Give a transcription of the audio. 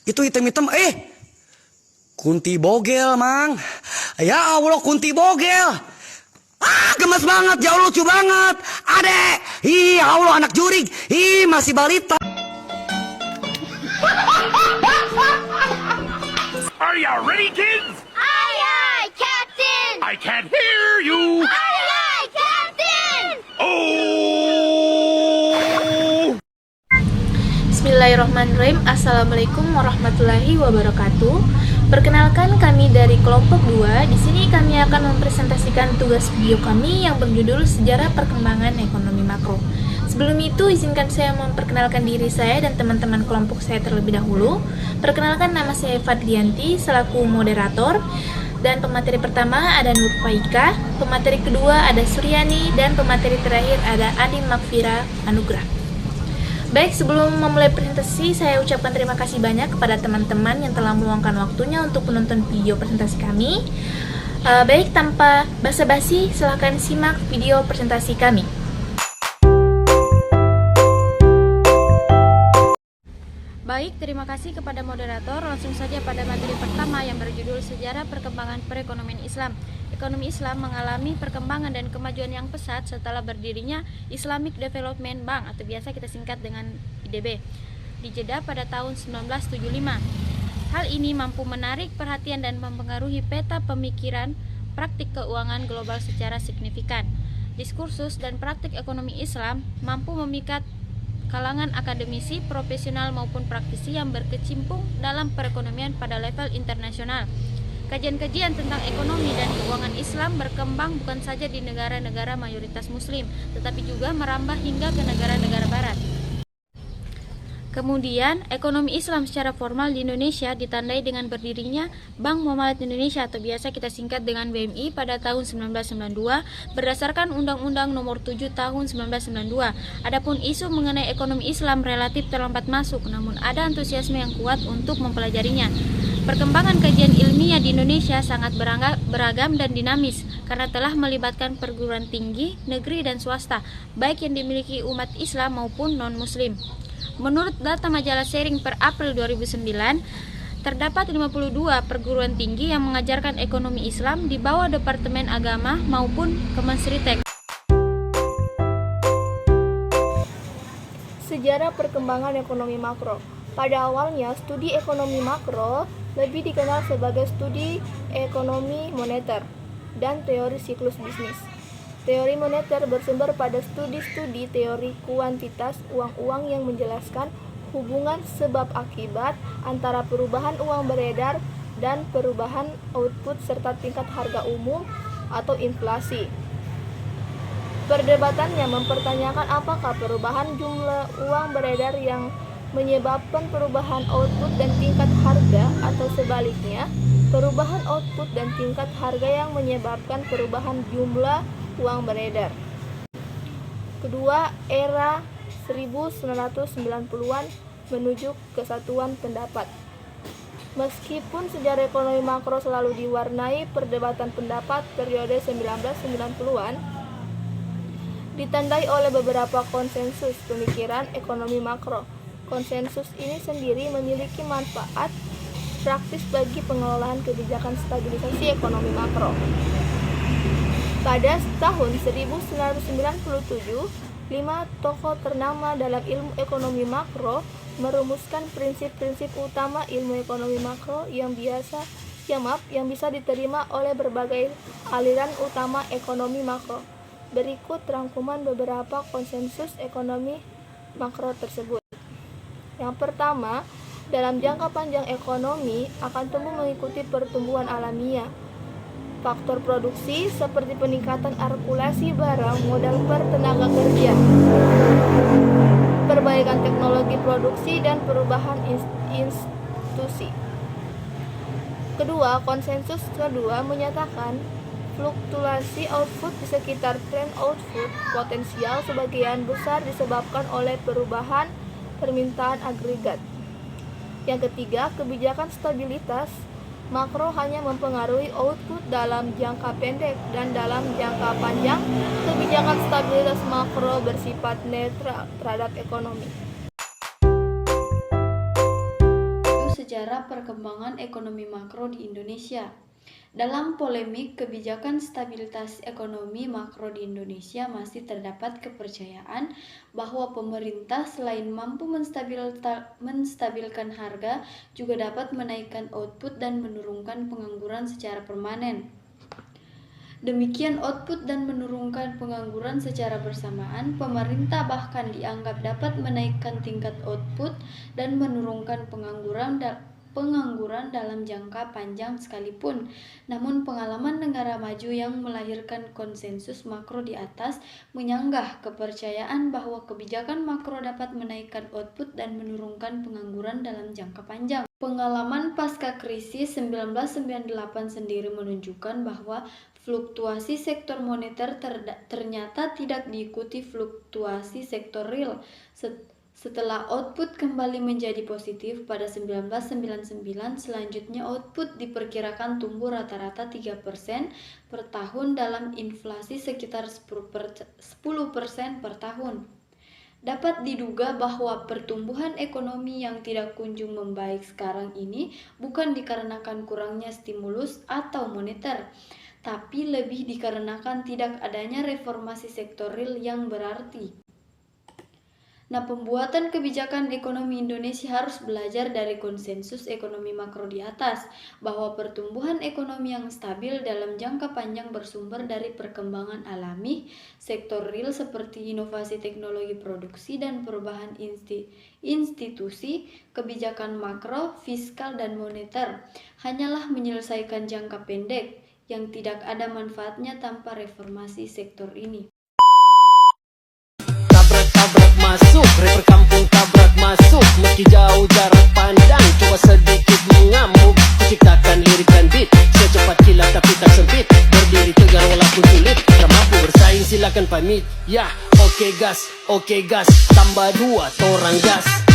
Itu hitam-hitam, kunti bogel, Mang. Ya Allah, kunti bogel. Gemes banget, jauh lucu banget. Adek, ya Allah, anak jurig. Masih balita. Are you ready, kids? Aye, aye, Captain! I can't hear you. Aye, aye, Captain! Oh! Bismillahirrahmanirrahim. Assalamualaikum warahmatullahi wabarakatuh. Perkenalkan, kami dari kelompok 2. Di sini kami akan mempresentasikan tugas video kami yang berjudul Sejarah Perkembangan Ekonomi Makro. Sebelum itu, izinkan saya memperkenalkan diri saya dan teman-teman kelompok saya terlebih dahulu. Perkenalkan, nama saya Fadlianti selaku moderator. Dan pemateri pertama ada Nur Faika, pemateri kedua ada Suryani, dan pemateri terakhir ada Adi Makfira Anugrah. Baik, sebelum memulai presentasi, saya ucapkan terima kasih banyak kepada teman-teman yang telah meluangkan waktunya untuk menonton video presentasi kami. Baik, tanpa basa-basi, silahkan simak video presentasi kami. Baik, terima kasih kepada moderator. Langsung saja pada materi pertama yang berjudul Sejarah Perkembangan Perekonomian Islam. Ekonomi Islam mengalami perkembangan dan kemajuan yang pesat setelah berdirinya Islamic Development Bank atau biasa kita singkat dengan IDB di Jeddah pada tahun 1975. Hal ini mampu menarik perhatian dan mempengaruhi peta pemikiran praktik keuangan global secara signifikan. Diskursus dan praktik ekonomi Islam mampu memikat kalangan akademisi, profesional maupun praktisi yang berkecimpung dalam perekonomian pada level internasional. Kajian-kajian tentang ekonomi dan keuangan Islam berkembang bukan saja di negara-negara mayoritas muslim, tetapi juga merambah hingga ke negara-negara barat. Kemudian, ekonomi Islam secara formal di Indonesia ditandai dengan berdirinya Bank Muamalat Indonesia atau biasa kita singkat dengan BMI pada tahun 1992 berdasarkan Undang-Undang Nomor 7 Tahun 1992. Adapun isu mengenai ekonomi Islam relatif terlambat masuk, namun ada antusiasme yang kuat untuk mempelajarinya. Perkembangan kajian ilmiah di Indonesia sangat beragam dan dinamis karena telah melibatkan perguruan tinggi, negeri dan swasta, baik yang dimiliki umat Islam maupun non-muslim. Menurut data majalah Sharing per April 2009, terdapat 52 perguruan tinggi yang mengajarkan ekonomi Islam di bawah Departemen Agama maupun Kemenristek. Sejarah perkembangan ekonomi makro. Pada awalnya, studi ekonomi makro lebih dikenal sebagai studi ekonomi moneter dan teori siklus bisnis. Teori moneter bersumber pada studi-studi teori kuantitas uang-uang yang menjelaskan hubungan sebab akibat antara perubahan uang beredar dan perubahan output serta tingkat harga umum atau inflasi. Perdebatannya mempertanyakan apakah perubahan jumlah uang beredar yang menyebabkan perubahan output dan tingkat harga atau sebaliknya, perubahan output dan tingkat harga yang menyebabkan perubahan jumlah uang beredar. Kedua, era 1990-an menuju kesatuan pendapat. Meskipun sejarah ekonomi makro selalu diwarnai perdebatan pendapat periode 1990-an, ditandai oleh beberapa konsensus pemikiran ekonomi makro. Konsensus ini sendiri memiliki manfaat praktis bagi pengelolaan kebijakan stabilisasi ekonomi makro. Pada tahun 1997, 5 tokoh ternama dalam ilmu ekonomi makro merumuskan prinsip-prinsip utama ilmu ekonomi makro yang bisa diterima oleh berbagai aliran utama ekonomi makro. Berikut rangkuman beberapa konsensus ekonomi makro tersebut. Yang pertama, dalam jangka panjang ekonomi akan tumbuh mengikuti pertumbuhan alamiah. Faktor produksi seperti peningkatan artikulasi barang, modal per tenaga kerja, perbaikan teknologi produksi, dan perubahan institusi. Kedua, konsensus kedua menyatakan fluktuasi output di sekitar tren output potensial sebagian besar disebabkan oleh perubahan permintaan agregat. Yang ketiga, kebijakan stabilitas makro hanya mempengaruhi output dalam jangka pendek dan dalam jangka panjang, kebijakan stabilitas makro bersifat netral terhadap ekonomi. sejarah perkembangan ekonomi makro di Indonesia. Dalam polemik kebijakan stabilitas ekonomi makro di Indonesia masih terdapat kepercayaan bahwa pemerintah selain mampu menstabilkan harga juga dapat menaikkan output dan menurunkan pengangguran secara permanen. Demikian output dan menurunkan pengangguran secara bersamaan, pemerintah bahkan dianggap dapat menaikkan tingkat output dan menurunkan pengangguran dalam jangka panjang sekalipun. Namun pengalaman negara maju yang melahirkan konsensus makro di atas menyanggah kepercayaan bahwa kebijakan makro dapat menaikkan output dan menurunkan pengangguran dalam jangka panjang. Pengalaman pasca krisis 1998 sendiri menunjukkan bahwa fluktuasi sektor moneter ternyata tidak diikuti fluktuasi sektor real. Setelah output kembali menjadi positif pada 1999, selanjutnya output diperkirakan tumbuh rata-rata 3% per tahun dalam inflasi sekitar 10% per tahun. Dapat diduga bahwa pertumbuhan ekonomi yang tidak kunjung membaik sekarang ini bukan dikarenakan kurangnya stimulus atau moneter, tapi lebih dikarenakan tidak adanya reformasi sektor real yang berarti. Nah, pembuatan kebijakan ekonomi Indonesia harus belajar dari konsensus ekonomi makro di atas, bahwa pertumbuhan ekonomi yang stabil dalam jangka panjang bersumber dari perkembangan alami, sektor real seperti inovasi teknologi produksi dan perubahan institusi, kebijakan makro, fiskal, dan moneter, hanyalah menyelesaikan jangka pendek yang tidak ada manfaatnya tanpa reformasi sektor ini. Tabrak masuk, rapper kampung tabrak masuk. Meski jauh jarak pandang, coba sedikit mengamuk. Kuciptakan lirikan beat, secepat kilat tapi tak sempit. Berdiri tegar walaupun sulit, tak mampu bersaing silakan pamit. Ya, oke gas, tambah 2 torang gas.